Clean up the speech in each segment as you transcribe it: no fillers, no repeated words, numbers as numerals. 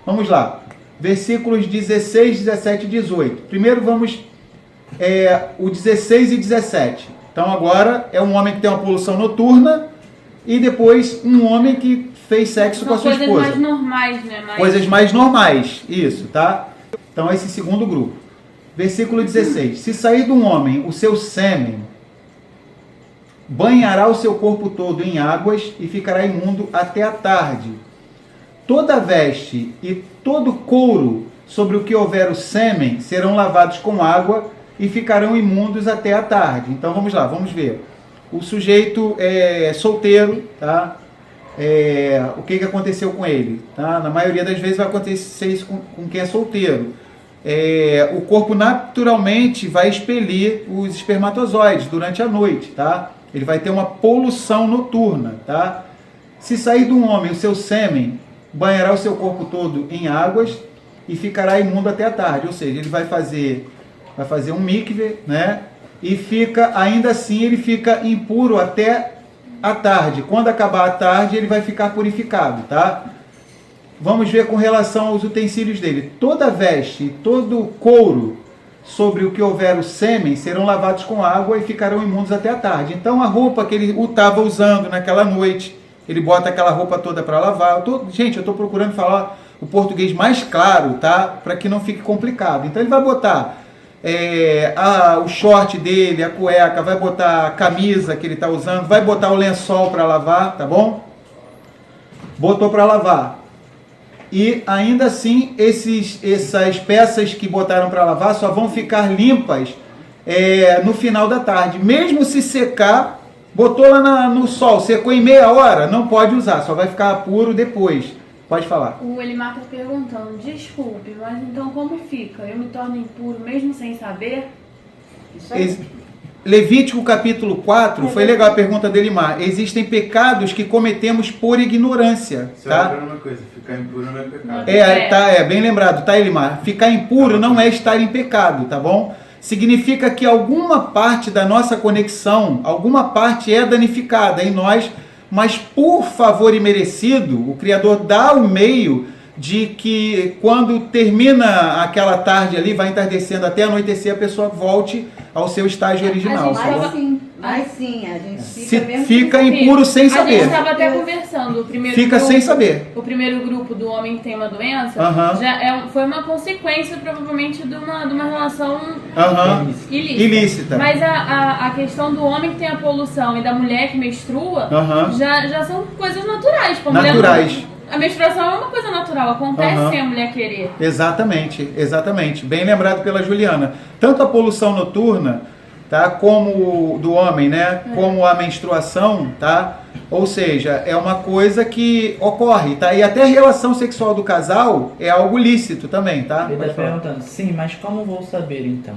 Vamos lá. Versículos 16, 17 e 18. Primeiro vamos o 16 e 17. Então agora é um homem que tem uma poluição noturna e depois um homem que fez sexo com a sua esposa. Coisas mais normais, né? Coisas mais normais, isso, tá? Então esse segundo grupo. Versículo 16. Se sair de um homem o seu sêmen, banhará o seu corpo todo em águas e ficará imundo até a tarde. Toda veste e todo couro sobre o que houver o sêmen serão lavados com água e ficarão imundos até a tarde. Então vamos lá, vamos ver. O sujeito é solteiro, tá? O que aconteceu com ele? Tá? Na maioria das vezes vai acontecer isso com quem é solteiro. O corpo naturalmente vai expelir os espermatozoides durante a noite, tá? Ele vai ter uma poluição noturna, tá? Se sair de um homem o seu sêmen, banhará o seu corpo todo em águas e ficará imundo até a tarde. Ou seja, ele vai fazer um mikve, né? E ainda assim ele fica impuro até a tarde. Quando acabar a tarde, ele vai ficar purificado, tá? Vamos ver com relação aos utensílios dele. Toda veste e todo couro sobre o que houver o sêmen serão lavados com água e ficarão imundos até a tarde. Então a roupa que ele estava usando naquela noite, ele bota aquela roupa toda para lavar. Gente, eu estou procurando falar o português mais claro, tá? Para que não fique complicado. Então ele vai botar o short dele, a cueca, vai botar a camisa que ele está usando, vai botar o lençol para lavar, tá bom? Botou para lavar. E ainda assim, essas peças que botaram para lavar só vão ficar limpas no final da tarde. Mesmo se secar, botou lá no sol, secou em meia hora, não pode usar, só vai ficar puro depois. Pode falar. O Elimar está perguntando, desculpe, mas então como fica? Eu me torno impuro mesmo sem saber? Isso aí. Levítico capítulo 4, foi legal a pergunta do Elimar. Existem pecados que cometemos por ignorância. Tá? Só uma coisa, ficar impuro não é pecado. Bem lembrado, tá, Elimar? Ficar impuro não é estar em pecado, tá bom? Significa que alguma parte da nossa conexão, alguma parte é danificada em nós, mas por favor imerecido, o Criador dá o meio de que quando termina aquela tarde ali, vai entardecendo até anoitecer, a pessoa volte ao seu estágio original. Mas sim, a gente fica impuro sem saber. A gente estava até conversando. Sem saber. O primeiro grupo do homem que tem uma doença foi uma consequência, provavelmente, de uma relação ilícita. Mas a questão do homem que tem a poluição e da mulher que menstrua já são coisas naturais. A menstruação é uma coisa natural, acontece sem a mulher querer. Exatamente. Bem lembrado pela Juliana. Tanto a poluição noturna, tá, como do homem, né, como a menstruação, tá? Ou seja, é uma coisa que ocorre, tá? E até a relação sexual do casal é algo lícito também, tá? Ele está perguntando, sim, mas como vou saber então?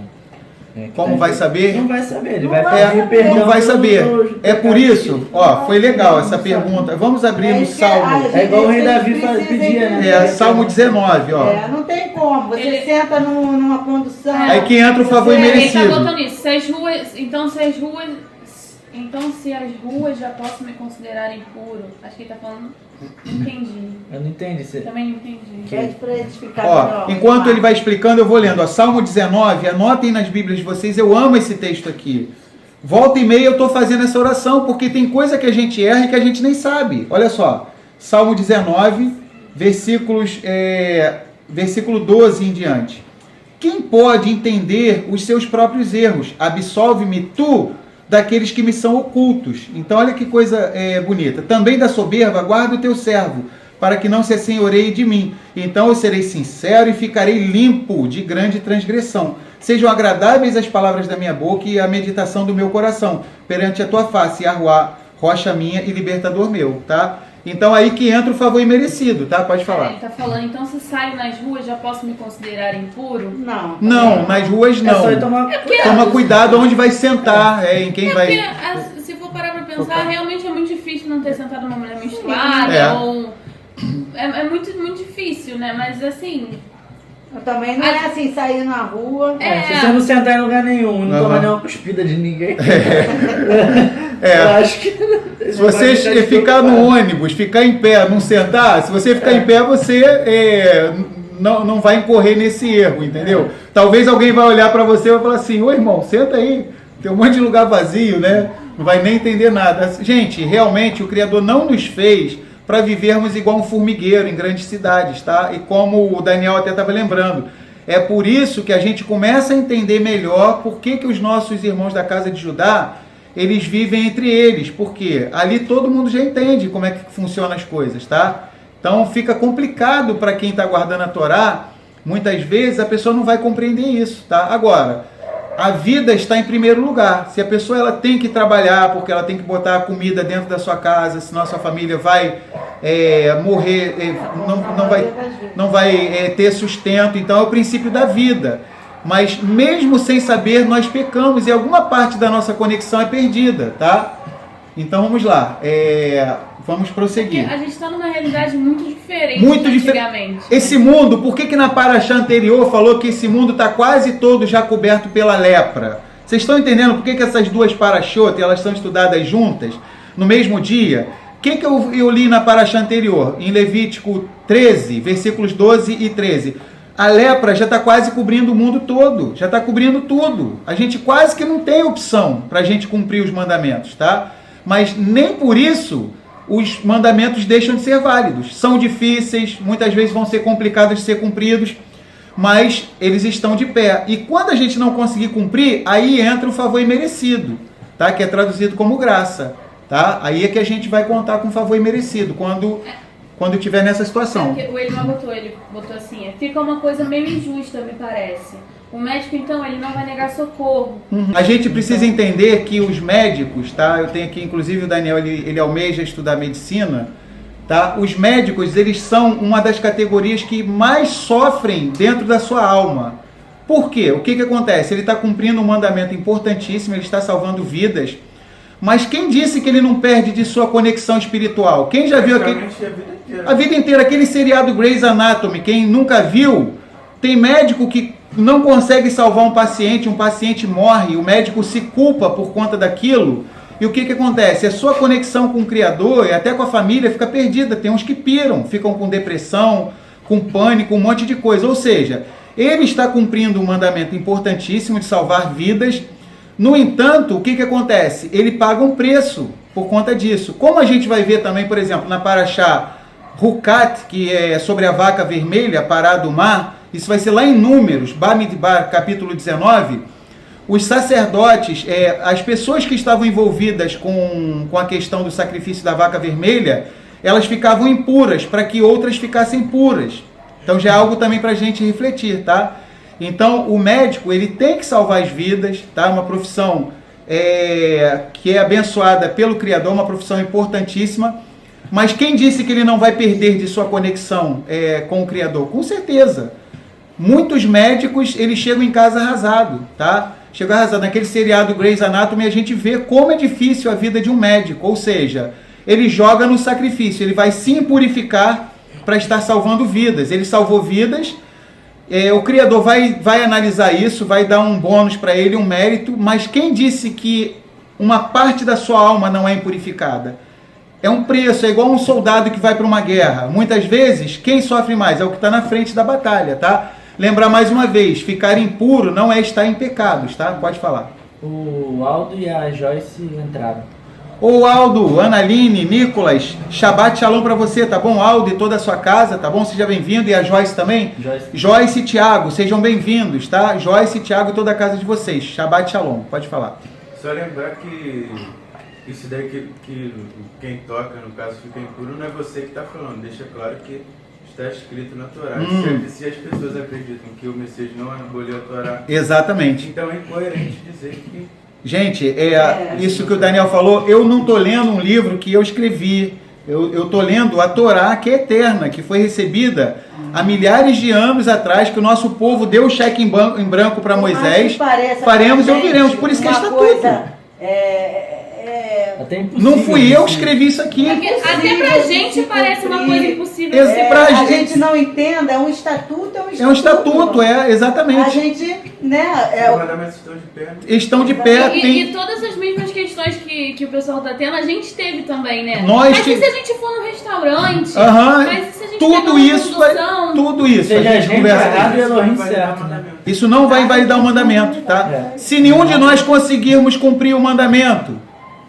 Como vai saber? Não vai saber, ele vai pedir perdão. Não vai saber. É por isso, foi legal essa pergunta. Vamos abrir no Salmo. É igual o rei Davi pedia, né? Salmo 19, ó. Não tem como. Você senta numa condução. Aí que entra o favor imerecido. Ele tá botando isso. Então se as ruas já posso me considerar impuro. Acho que ele tá falando. Não entendi. Eu não entendi. Também não entendi. Pede para ele explicar. Enquanto ele vai explicando, eu vou lendo. Salmo 19, anotem nas Bíblias de vocês, eu amo esse texto aqui. Volta e meia eu estou fazendo essa oração, porque tem coisa que a gente erra e que a gente nem sabe. Olha só, Salmo 19, versículo 12 em diante. Quem pode entender os seus próprios erros? Absolve-me tu daqueles que me são ocultos. Então olha que coisa bonita. Também da soberba guarda o teu servo, para que não se assenhoreie de mim. Então eu serei sincero e ficarei limpo de grande transgressão. Sejam agradáveis as palavras da minha boca e a meditação do meu coração perante a tua face, Yahuá, rocha minha e libertador meu, tá? Então aí que entra o favor imerecido, tá? Pode falar. Ele tá falando, então se saio nas ruas já posso me considerar impuro? Não, nas ruas não. É só toma cuidado onde vai sentar, em quem vai... Porque, se for parar pra pensar, realmente é muito difícil não ter sentado uma mulher menstruada, ou... É muito, muito difícil, né? Mas assim... Também não é assim, sair na rua. Se você não sentar em lugar nenhum, não tomar nenhuma cuspida de ninguém. Eu acho que... Se você ficar no ônibus, ficar em pé, não sentar, se você ficar em pé, você não vai incorrer nesse erro, entendeu? Talvez alguém vai olhar para você e vai falar assim, ô irmão, senta aí, tem um monte de lugar vazio, né? Não vai nem entender nada. Gente, realmente o Criador não nos fez para vivermos igual um formigueiro em grandes cidades, tá? E como o Daniel até estava lembrando, é por isso que a gente começa a entender melhor por que os nossos irmãos da casa de Judá, eles vivem entre eles, porque ali todo mundo já entende como é que funcionam as coisas, tá? Então fica complicado para quem está guardando a Torá, muitas vezes a pessoa não vai compreender isso, tá? Agora, a vida está em primeiro lugar. Se a pessoa ela tem que trabalhar, porque ela tem que botar a comida dentro da sua casa, senão a sua família vai morrer, não vai ter sustento, então é o princípio da vida. Mas mesmo sem saber, nós pecamos e alguma parte da nossa conexão é perdida, tá? Então vamos lá, vamos prosseguir. Porque a gente está numa realidade muito diferente antigamente. Esse mundo, por que na paraxá anterior falou que esse mundo está quase todo já coberto pela lepra? Vocês estão entendendo por que essas duas paraxot, elas são estudadas juntas, no mesmo dia? O que eu li na paraxá anterior? Em Levítico 13, versículos 12 e 13. A lepra já está quase cobrindo o mundo todo, já está cobrindo tudo. A gente quase que não tem opção para a gente cumprir os mandamentos, tá? Mas nem por isso os mandamentos deixam de ser válidos. São difíceis, muitas vezes vão ser complicados de ser cumpridos, mas eles estão de pé. E quando a gente não conseguir cumprir, aí entra o favor imerecido, tá? Que é traduzido como graça, tá? Aí é que a gente vai contar com favor imerecido, quando estiver nessa situação. O Elimar botou assim, fica uma coisa meio injusta, me parece. O médico, então, ele não vai negar socorro. A gente precisa entender que os médicos, tá? Eu tenho aqui, inclusive, o Daniel, ele almeja estudar medicina, tá? Os médicos, eles são uma das categorias que mais sofrem dentro da sua alma. Por quê? O que acontece? Ele está cumprindo um mandamento importantíssimo, ele está salvando vidas, mas quem disse que ele não perde de sua conexão espiritual? Quem já viu aquele... A vida inteira, aquele seriado Grey's Anatomy, quem nunca viu, tem médico que não consegue salvar um paciente morre, o médico se culpa por conta daquilo, e o que acontece? A sua conexão com o Criador e até com a família fica perdida, tem uns que piram, ficam com depressão, com pânico, um monte de coisa, ou seja, ele está cumprindo um mandamento importantíssimo de salvar vidas. No entanto, o que acontece? Ele paga um preço por conta disso. Como a gente vai ver também, por exemplo, na paraxá Hukat, que é sobre a vaca vermelha, parada do mar, isso vai ser lá em Números, Bamidbar, capítulo 19, os sacerdotes, as pessoas que estavam envolvidas com a questão do sacrifício da vaca vermelha, elas ficavam impuras, para que outras ficassem puras. Então já é algo também para a gente refletir, tá? Então, o médico, ele tem que salvar as vidas, tá? Uma profissão que é abençoada pelo Criador, uma profissão importantíssima, mas quem disse que ele não vai perder de sua conexão com o Criador? Com certeza. Muitos médicos, eles chegam em casa arrasado, tá? Chegam arrasado. Naquele seriado Grey's Anatomy, a gente vê como é difícil a vida de um médico, ou seja, ele joga no sacrifício, ele vai se impurificar para estar salvando vidas. Ele salvou vidas, o Criador vai analisar isso, vai dar um bônus para ele, um mérito, mas quem disse que uma parte da sua alma não é impurificada? É um preço, é igual um soldado que vai para uma guerra. Muitas vezes, quem sofre mais é o que está na frente da batalha, tá? Lembrar mais uma vez, ficar impuro não é estar em pecados, tá? Pode falar. O Aldo e a Joyce entraram. Ô Aldo, Analine, Nicolas, Shabbat Shalom para você, tá bom? Aldo e toda a sua casa, tá bom? Seja bem-vindo. E a Joyce também? Joyce e Tiago, sejam bem-vindos, tá? Joyce, Tiago e toda a casa de vocês. Shabbat Shalom, pode falar. Só lembrar que isso daí que quem toca, no caso, fica impuro, não é você que está falando. Deixa claro que está escrito na Torá. Se as pessoas acreditam que o Messias não aboliu a Torá, exatamente, então é incoerente dizer que... Gente, isso que o Daniel falou, eu não estou lendo um livro que eu escrevi, eu estou lendo a Torá, que é eterna, que foi recebida há milhares de anos atrás, que o nosso povo deu o cheque em branco para Moisés, faremos e ouviremos, por isso que é estatuto. Até impossível. Não fui eu que escrevi isso aqui. Até pra gente parece uma coisa impossível. A gente não entenda, é um estatuto, É um estatuto, exatamente. A gente, né? Os mandamentos estão de pé. Estão de pé. E todas as mesmas questões que o pessoal tá tendo, a gente teve também, né? Mas e se a gente for no restaurante? Mas e se a gente tudo isso, tudo isso. Seja a gente errado e Elohim certo, né? Isso não vai invalidar o mandamento, tá? Se nenhum de nós conseguirmos cumprir o mandamento,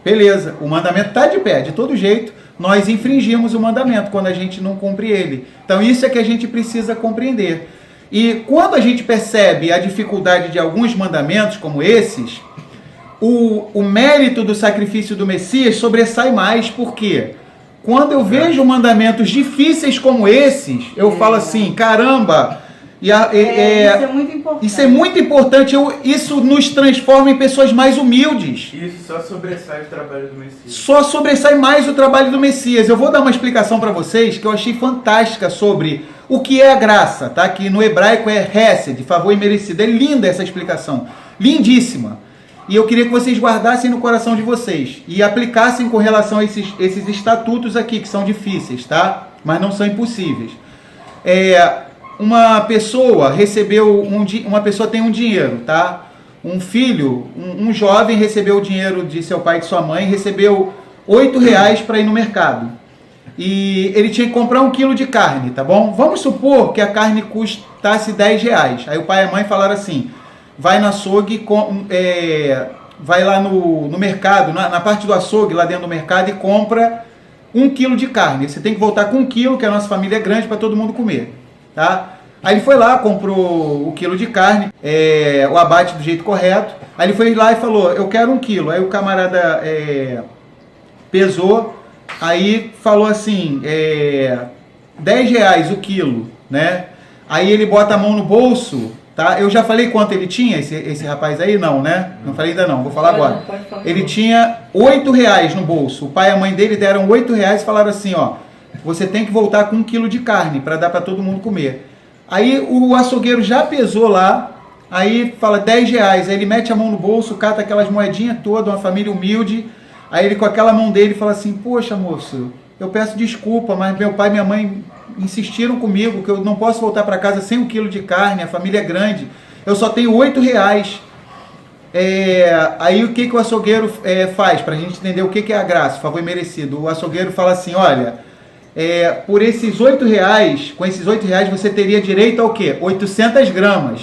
beleza, o mandamento está de pé, de todo jeito, nós infringimos o mandamento quando a gente não cumpre ele. Então isso é que a gente precisa compreender. E quando a gente percebe a dificuldade de alguns mandamentos como esses, o mérito do sacrifício do Messias sobressai mais. Por quê? Quando eu vejo mandamentos difíceis como esses, eu falo assim, caramba... isso é muito importante. Isso é muito importante. Isso nos transforma em pessoas mais humildes. Isso só sobressai o trabalho do Messias. Só sobressai mais o trabalho do Messias. Eu vou dar uma explicação para vocês que eu achei fantástica sobre o que é a graça, tá? Que no hebraico é hesed, favor imerecido. É linda essa explicação. Lindíssima. E eu queria que vocês guardassem no coração de vocês e aplicassem com relação a esses estatutos aqui, que são difíceis, tá? Mas não são impossíveis. Uma pessoa recebeu uma pessoa tem um dinheiro, tá? Um filho, um jovem recebeu o dinheiro de seu pai e de sua mãe, recebeu R$8 para ir no mercado. E ele tinha que comprar 1 quilo de carne, tá bom? Vamos supor que a carne custasse R$10. Aí o pai e a mãe falaram assim, vai no açougue, vai lá no mercado, na parte do açougue, lá dentro do mercado, e compra 1 quilo de carne. Você tem que voltar com 1 quilo, que a nossa família é grande, para todo mundo comer. Tá? Aí ele foi lá, comprou o quilo de carne, o abate do jeito correto. Aí ele foi lá e falou, eu quero 1 quilo. Aí o camarada pesou, aí falou assim, R$10 o quilo, né? Aí ele bota a mão no bolso, tá? Eu já falei quanto ele tinha, esse rapaz aí? Não, né? Não falei ainda não, vou falar agora. Ele tinha R$8 no bolso. O pai e a mãe dele deram R$8 e falaram assim, ó, você tem que voltar com 1 quilo de carne para dar para todo mundo comer. Aí o açougueiro já pesou lá, aí fala R$10, aí ele mete a mão no bolso, cata aquelas moedinhas todas, uma família humilde, aí ele com aquela mão dele fala assim, poxa moço, eu peço desculpa, mas meu pai e minha mãe insistiram comigo que eu não posso voltar para casa sem 1 quilo de carne, a família é grande, eu só tenho R$8. Aí o que o açougueiro faz, para a gente entender o que é a graça, o favor merecido? O açougueiro fala assim, olha, por esses R$8, com esses R$8 você teria direito ao quê? 800 gramas.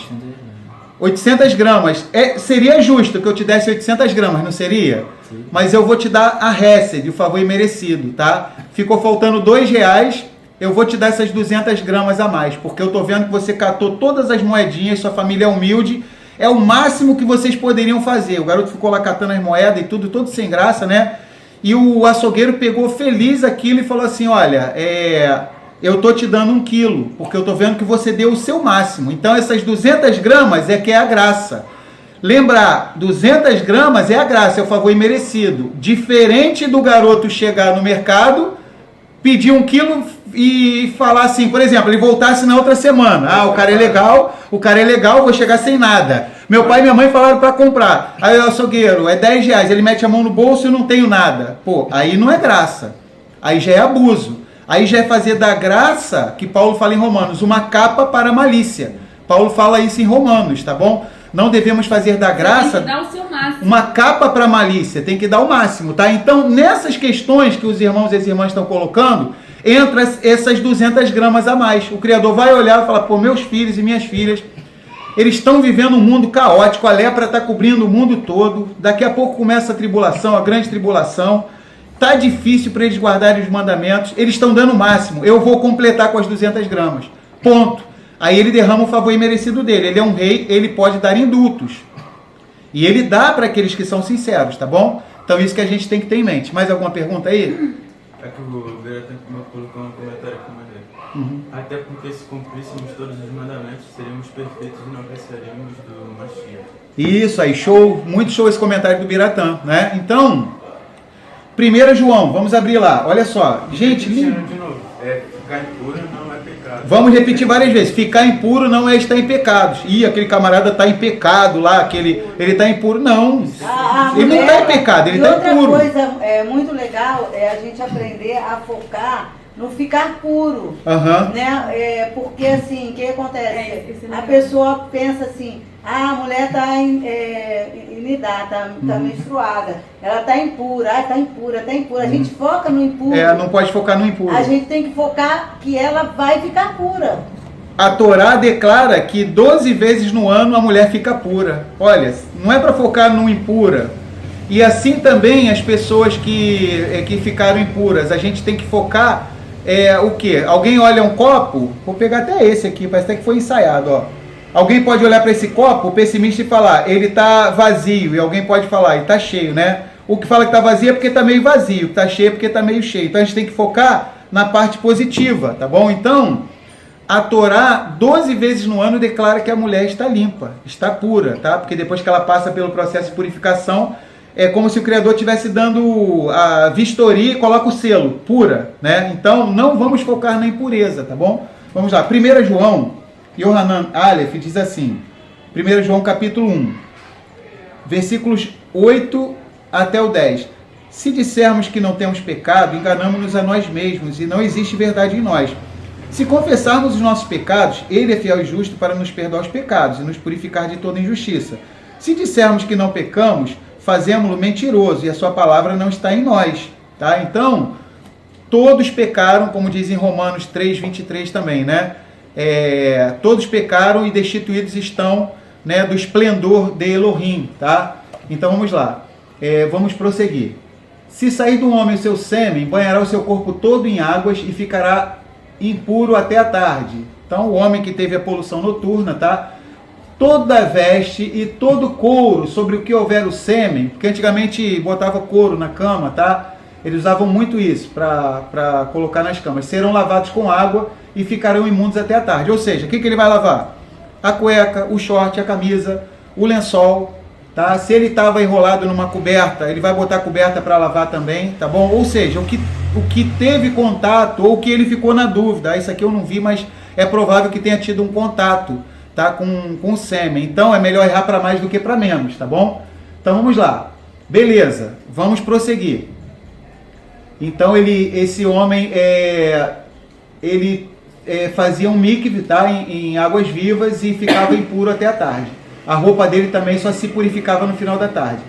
800 gramas. Seria justo que eu te desse 800 gramas, não seria? Sim. Mas eu vou te dar a hesed, o favor imerecido, tá? Ficou faltando R$2, eu vou te dar essas 200 gramas a mais, porque eu tô vendo que você catou todas as moedinhas, sua família é humilde, é o máximo que vocês poderiam fazer. O garoto ficou lá catando as moedas e tudo, todo sem graça, né? E o açougueiro pegou feliz aquilo e falou assim, olha, eu tô te dando 1 quilo, porque eu tô vendo que você deu o seu máximo. Então essas 200 gramas que é a graça. Lembrar, 200 gramas é a graça, é o favor imerecido. Diferente do garoto chegar no mercado, pedir 1 quilo e falar assim, por exemplo, ele voltasse na outra semana. O cara é legal, vou chegar sem nada. Meu pai e minha mãe falaram para comprar. Aí o açougueiro, R$10, ele mete a mão no bolso e não tenho nada. Pô, aí não é graça. Aí já é abuso. Aí já é fazer da graça, que Paulo fala em Romanos, uma capa para a malícia. Paulo fala isso em Romanos, tá bom? Não devemos fazer da graça tem que dar o seu máximo. Uma capa para a malícia, tem que dar o máximo, tá? Então, nessas questões que os irmãos e as irmãs estão colocando, entra essas 200 gramas a mais. O Criador vai olhar e falar, pô, meus filhos e minhas filhas, eles estão vivendo um mundo caótico, a lepra está cobrindo o mundo todo, daqui a pouco começa a tribulação, a grande tribulação, está difícil para eles guardarem os mandamentos, eles estão dando o máximo, eu vou completar com as 200 gramas, ponto. Aí ele derrama o favor imerecido dele, ele é um rei, ele pode dar indultos, e ele dá para aqueles que são sinceros, tá bom? Então isso que a gente tem que ter em mente. Mais alguma pergunta aí? É que o Beratã colocou um comentário aqui maneiro. Até porque se cumpríssemos todos os mandamentos, seríamos perfeitos e não precisaríamos do Mashiach. Isso aí, show, muito show esse comentário do Biratã, né? Então, 1 João, vamos abrir lá, olha só, gente... De novo, ficar impuro não é pecado. Vamos repetir várias vezes. Ficar impuro não é estar em pecados. Ih, aquele camarada está em pecado lá, ele está impuro. Não. Ele não está em pecado, ele está impuro. Outra coisa muito legal é a gente aprender a focar no ficar puro. Né? Porque assim, o que acontece? A pessoa pensa assim, a mulher está inidada, está menstruada, ela está impura, está impura. A gente foca no impuro. Não pode focar no impuro. A gente tem que focar que ela vai ficar pura. A Torá declara que 12 vezes no ano a mulher fica pura. Olha, não é para focar no impura. E assim também as pessoas que ficaram impuras. A gente tem que focar o quê? Alguém olha um copo, vou pegar até esse aqui, parece até que foi ensaiado, ó. Alguém pode olhar para esse copo, o pessimista, e falar, ele está vazio, e alguém pode falar, ele está cheio, né? O que fala que está vazio é porque está meio vazio, está cheio é porque está meio cheio. Então a gente tem que focar na parte positiva, tá bom? Então, a Torá 12 vezes no ano declara que a mulher está limpa, está pura, tá? Porque depois que ela passa pelo processo de purificação, é como se o Criador estivesse dando a vistoria e coloca o selo, pura, né? Então, não vamos focar na impureza, tá bom? Vamos lá, 1 João, Yohanan Aleph diz assim, 1 João capítulo 1, versículos 8 até o 10. Se dissermos que não temos pecado, enganamos-nos a nós mesmos e não existe verdade em nós. Se confessarmos os nossos pecados, Ele é fiel e justo para nos perdoar os pecados e nos purificar de toda injustiça. Se dissermos que não pecamos, fazemos-lo mentiroso e a sua palavra não está em nós. Tá? Então, todos pecaram, como diz em Romanos 3:23 também, né? Todos pecaram e destituídos estão, né, do esplendor de Elohim, tá? Então vamos lá, vamos prosseguir. Se sair do homem o seu sêmen, banhará o seu corpo todo em águas e ficará impuro até a tarde. Então o homem que teve a poluição noturna, tá? Toda veste e todo couro sobre o que houver o sêmen, porque antigamente botava couro na cama, tá? Eles usavam muito isso para colocar nas camas. Serão lavados com água e ficarão imundos até a tarde. Ou seja, o que ele vai lavar? A cueca, o short, a camisa, o lençol, tá? Se ele estava enrolado numa coberta, ele vai botar a coberta para lavar também, tá bom? Ou seja, o que teve contato ou que ele ficou na dúvida, isso aqui eu não vi, mas é provável que tenha tido um contato, tá? Com o sêmen. Então é melhor errar para mais do que para menos, tá bom? Então vamos lá. Beleza, vamos prosseguir. Então esse homem, ele fazia um mikve, tá? Em águas vivas e ficava impuro até a tarde. A roupa dele também só se purificava no final da tarde.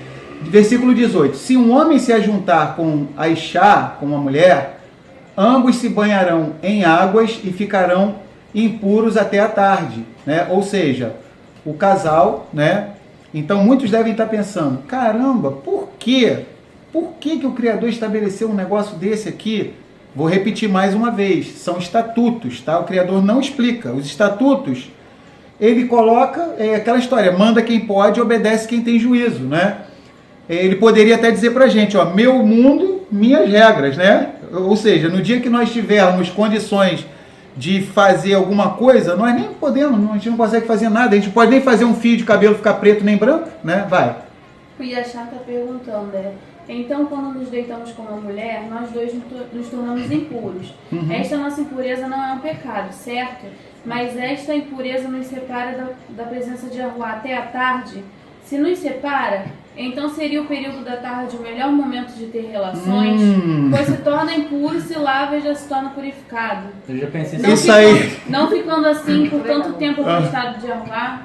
Versículo 18. Se um homem se ajuntar com a Ishá, com uma mulher, ambos se banharão em águas e ficarão impuros até a tarde, né? Ou seja, o casal, né? Então muitos devem estar pensando, caramba, por quê? Por que o Criador estabeleceu um negócio desse aqui? Vou repetir mais uma vez, são estatutos, tá? O Criador não explica. Os estatutos, ele coloca aquela história, manda quem pode, obedece quem tem juízo, né? Ele poderia até dizer pra gente, ó, meu mundo, minhas regras, né? Ou seja, no dia que nós tivermos condições de fazer alguma coisa, nós nem podemos, a gente não consegue fazer nada, a gente pode nem fazer um fio de cabelo ficar preto nem branco, né? Vai. O Yachá está perguntando, né? Então, quando nos deitamos com uma mulher, nós dois nos tornamos impuros. Uhum. Esta nossa impureza não é um pecado, certo? Mas esta impureza nos separa da presença de Yahuwá até a tarde. Se nos separa, então seria o período da tarde o melhor momento de ter relações, pois se torna impuro, se lava e já se torna purificado. Eu já pensei não ficando assim por tanto tempo afastado de Yahuwá.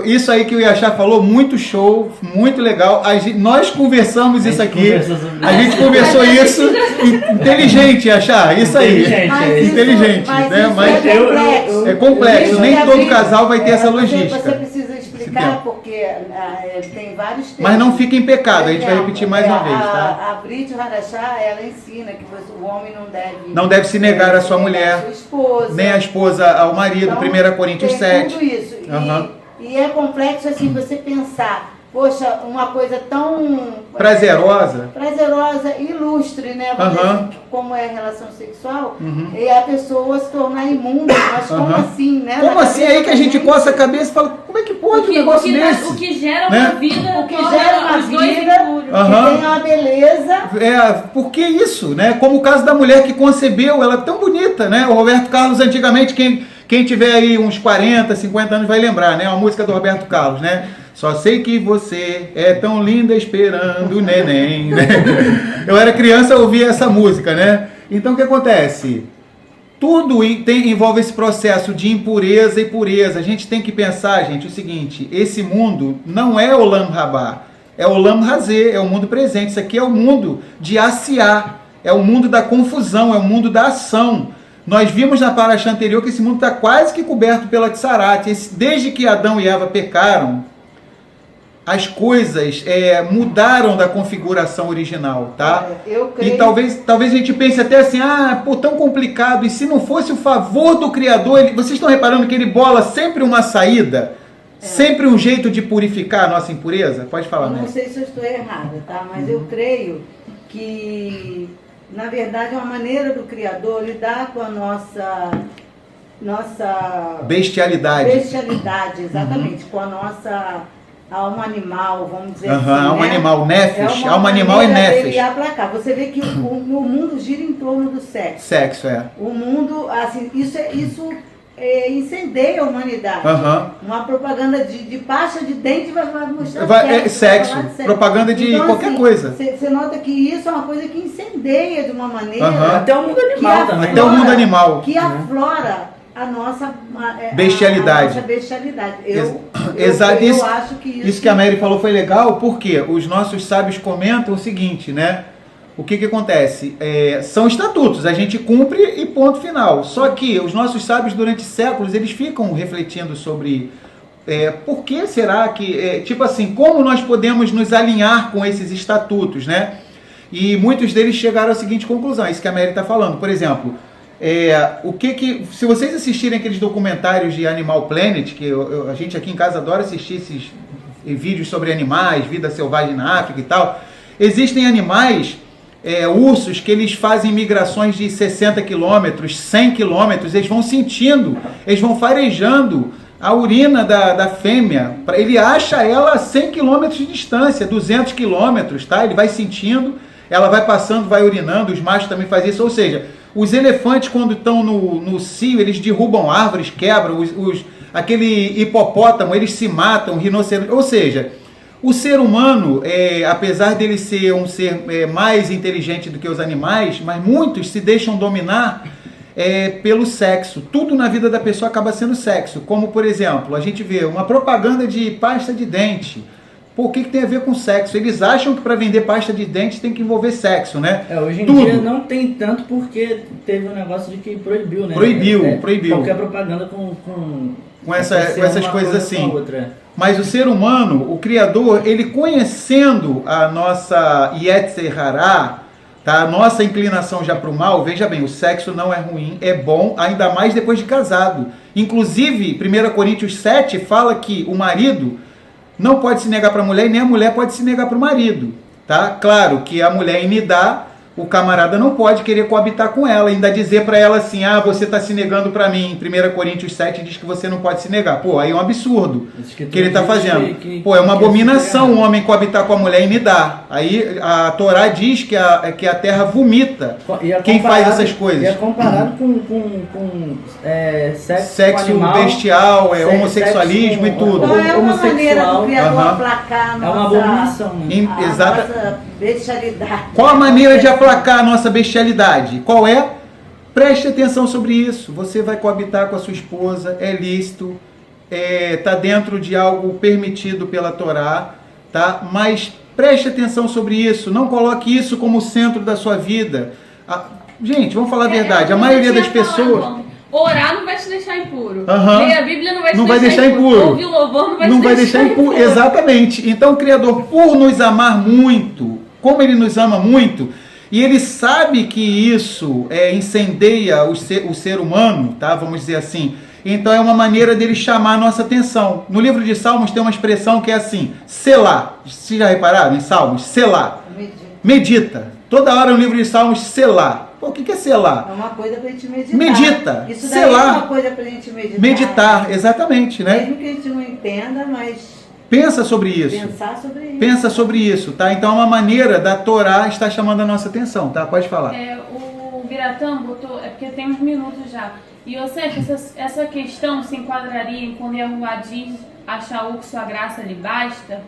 Isso aí que o Yachá falou, muito show, muito legal. Nós conversamos isso aqui. A gente conversou isso. Inteligente, Yachá, isso aí. Inteligente, né? Mas é complexo. Nem todo casal vai ter essa logística. Você precisa explicar porque tem vários termos. Mas não fica em pecado, a gente vai repetir mais uma vez, tá? A Brit Harashá, ela ensina que o homem não deve se negar à sua mulher, a sua esposa, nem a esposa ao marido, então, 1 Coríntios 7. Tudo isso. E é complexo assim você pensar poxa, uma coisa tão prazerosa e ilustre, né? Como é a relação sexual, e a pessoa se tornar imunda, mas como assim, né? Como assim? Aí que a gente coça a cabeça e fala, como é que pode um negócio desse? O que gera uma vida, o que gera uma vida, que tem uma beleza. Por que isso, né? Como o caso da mulher que concebeu, ela é tão bonita, né? O Roberto Carlos, antigamente, quem tiver aí uns 40, 50 anos vai lembrar, né? Uma música do Roberto Carlos, né? Só sei que você é tão linda esperando o neném, né? Eu era criança, eu ouvia essa música, né? Então o que acontece? Tudo envolve esse processo de impureza e pureza. A gente tem que pensar, gente, o seguinte, esse mundo não é o Olam Rabá, é o Olam Hazé, é o mundo presente. Isso aqui é o mundo de Asiá, é o mundo da confusão, é o mundo da ação. Nós vimos na paraxá anterior que esse mundo está quase que coberto pela Tsarat. Desde que Adão e Eva pecaram, as coisas mudaram da configuração original, tá? E talvez a gente pense até assim, tão complicado, e se não fosse o favor do Criador, vocês estão reparando que ele bola sempre uma saída? Sempre um jeito de purificar a nossa impureza? Pode falar, né? Não sei se eu estou errada, tá? Mas eu creio que, na verdade, é uma maneira do Criador lidar com a nossa bestialidade. Bestialidade, exatamente, com a nossa alma animal, vamos dizer assim. Alma animal, nefesh, alma animal e nefesh. Você vê que o mundo gira em torno do sexo. Sexo, O mundo, assim, isso incendeia a humanidade. Uma propaganda de pasta de dente vai mostrar sexo. Propaganda de então, qualquer coisa. Você nota que isso é uma coisa que incendeia de uma maneira. Até o mundo animal também. Até o mundo animal. Que aflora a nossa bestialidade. Eu acho que isso que a Mary falou foi legal, porque os nossos sábios comentam o seguinte, né? O que acontece? São estatutos, a gente cumpre e ponto final. Só que os nossos sábios, durante séculos, eles ficam refletindo sobre por que será que... tipo assim, como nós podemos nos alinhar com esses estatutos, né? E muitos deles chegaram à seguinte conclusão, isso que a Mary está falando. Por exemplo, se vocês assistirem aqueles documentários de Animal Planet, que a gente aqui em casa adora assistir esses vídeos sobre animais, vida selvagem na África e tal, existem animais, ursos, que eles fazem migrações de 60 quilômetros, 100 quilômetros, eles vão sentindo, eles vão farejando a urina da fêmea, ele acha ela a 100 quilômetros de distância, 200 quilômetros, tá? Ele vai sentindo, ela vai passando, vai urinando, os machos também fazem isso, ou seja, os elefantes, quando estão no cio, eles derrubam árvores, quebram, aquele hipopótamo, eles se matam, rinoceronte, ou seja, o ser humano, apesar dele ser um ser mais inteligente do que os animais, mas muitos se deixam dominar pelo sexo. Tudo na vida da pessoa acaba sendo sexo, como, por exemplo, a gente vê uma propaganda de pasta de dente. Pô, o que tem a ver com sexo? Eles acham que para vender pasta de dente tem que envolver sexo, né? Hoje em dia não tem tanto porque teve um negócio de que proibiu, né? Proibiu. Qualquer propaganda com essas coisas assim. Mas o ser humano, o Criador, ele conhecendo a nossa Yetzer Hará, tá? A nossa inclinação já para o mal, veja bem, o sexo não é ruim, é bom, ainda mais depois de casado. Inclusive, 1 Coríntios 7 fala que o marido não pode se negar para a mulher e nem a mulher pode se negar para o marido, tá? Claro que a mulher em Nidá, o camarada não pode querer coabitar com ela, ainda dizer para ela assim, você está se negando para mim. 1 Coríntios 7 diz que você não pode se negar. Pô, aí é um absurdo que ele está fazendo. Pô, é uma abominação o homem coabitar com a mulher em Nidá. Aí a Torá diz que a terra vomita quem faz essas coisas. E é comparado com sexo animal, bestial, homossexualismo e tudo. Não é uma maneira do Criador aplacar a nossa... É uma abominação, né? Nossa bestialidade. Qual a maneira de aplacar a nossa bestialidade? Qual é? Preste atenção sobre isso. Você vai coabitar com a sua esposa, é lícito, está dentro de algo permitido pela Torá, tá? Mas preste atenção sobre isso. Não coloque isso como centro da sua vida. Gente, vamos falar a verdade. A maioria das pessoas... Orar não vai te deixar impuro. Ler a Bíblia não vai te deixar impuro. Ouvir louvor não vai te deixar impuro. Exatamente. Então o Criador, por nos amar muito, como Ele nos ama muito, e Ele sabe que isso incendeia o ser humano, tá? Vamos dizer assim, Então é uma maneira dele chamar a nossa atenção. No livro de Salmos tem uma expressão que é assim, selá. Vocês já repararam em Salmos? Selá. Medita. Toda hora no livro de Salmos, selá. Pô, o que é selá? É uma coisa pra gente meditar. Medita. Isso daí selá. É uma coisa pra gente meditar. Meditar, exatamente, né? Mesmo que a gente não entenda, mas... Pensa sobre isso. Pensar sobre isso. Pensa sobre isso, tá? Então é uma maneira da Torá estar chamando a nossa atenção, tá? Pode falar. O Biratã botou, porque tem uns minutos já. E Yosef, essa questão se enquadraria em quando Yahuwá diz a Shaul que sua graça lhe basta?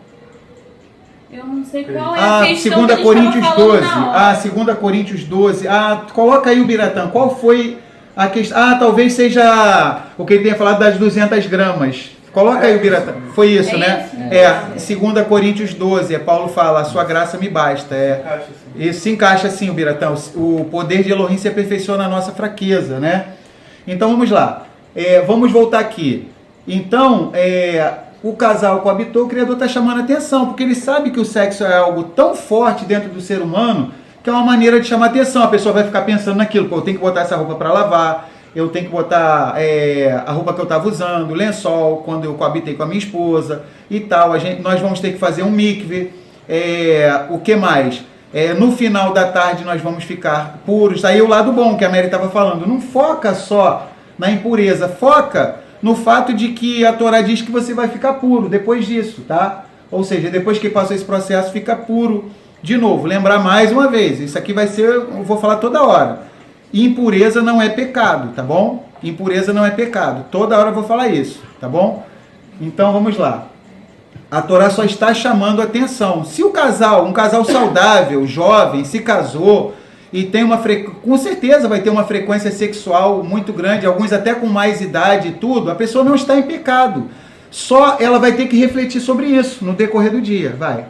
Eu não sei qual é a questão. 2 Coríntios 12. 2 Coríntios 12. Coloca aí o Biratã. Qual foi a questão? Talvez seja o que ele tenha falado das 200 gramas. Coloca aí o Biratã. Foi isso, né? Isso. 2 Coríntios 12. Paulo fala, a sua graça me basta. Isso se encaixa assim, o Biratã. O poder de Elohim se aperfeiçoa na nossa fraqueza, né? Então vamos lá. Vamos voltar aqui. Então, o casal coabitou, o Criador está chamando a atenção, porque ele sabe que o sexo é algo tão forte dentro do ser humano, que é uma maneira de chamar atenção. A pessoa vai ficar pensando naquilo, eu tenho que botar essa roupa para lavar, eu tenho que botar a roupa que eu estava usando, o lençol, quando eu coabitei com a minha esposa e tal. Nós vamos ter que fazer um mikve, o que mais? No final da tarde nós vamos ficar puros. Aí o lado bom que a Mary estava falando, não foca só na impureza, foca no fato de que a Torá diz que você vai ficar puro depois disso, tá? Ou seja, depois que passou esse processo, fica puro de novo. Lembrar mais uma vez, isso aqui vai ser, eu vou falar toda hora. Impureza não é pecado, tá bom? Impureza não é pecado. Toda hora eu vou falar isso, tá bom? Então vamos lá. A Torá só está chamando a atenção. Se um casal saudável, jovem, se casou e tem com certeza vai ter uma frequência sexual muito grande, alguns até com mais idade e tudo, a pessoa não está em pecado. Só ela vai ter que refletir sobre isso no decorrer do dia. Vai.